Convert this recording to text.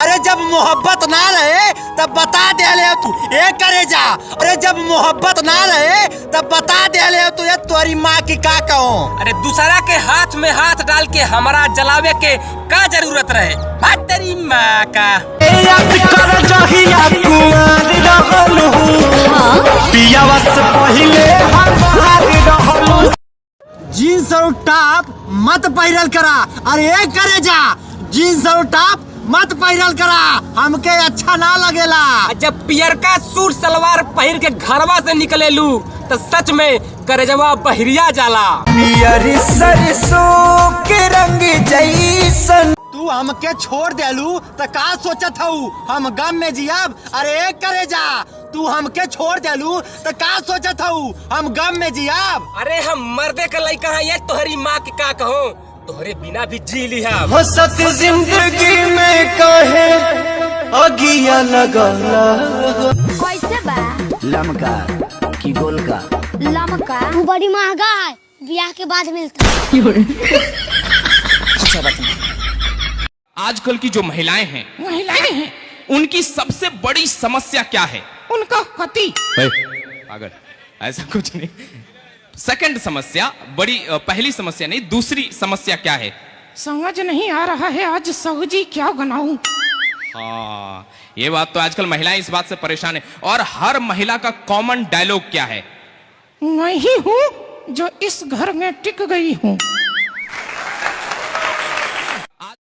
अरे जब मोहब्बत ना रहे तब बता दे ले तू ये करे जा। अरे जब मोहब्बत ना रहे तब बता दे ले तू ये तुम्हारी माँ की का कहूँ। अरे दूसरा के हाथ में हाथ डाल के हमारा जलावे के का जरूरत रहे। बात तेरी माँ का जीन्स और टॉप मत पैरल करा। अरे ये करे जा जीन्स और टॉप मत पैरल करा, हमके अच्छा ना लगेला। जब पियर का सूट सलवार पहन के घरवा से निकले लू तो सच में करजवा बहरिया जाला। पियर सरसों के रंग जैसन तू हमके छोड़ देलू तो का सोचत हूँ हम गम में जियब। अरे करे जा तू हमके छोड़ देलू तो का सोचत हूँ हम गम में जियब। अरे हम मर्दे का लइका है ये तोहरी माँ के का कहूँ, तोहरे बिना भी जी ली हम। हसत जिंदगी में काहे अगिया लगाला। कैसे बा? लमका की गोल का? लमका वो बड़ी महंगा है, ब्याह के बाद मिलता है। आजकल की जो महिलाएं हैं उनकी सबसे बड़ी समस्या क्या है? उनका पति। पागल, ऐसा कुछ नहीं। सेकंड समस्या बड़ी, पहली समस्या नहीं, दूसरी समस्या क्या है? समझ नहीं आ रहा है आज सब्जी क्या बनाऊं। हाँ, ये बात तो आजकल महिलाएं इस बात से परेशान है। और हर महिला का कॉमन डायलॉग क्या है? मैं ही हूँ जो इस घर में टिक गई हूँ।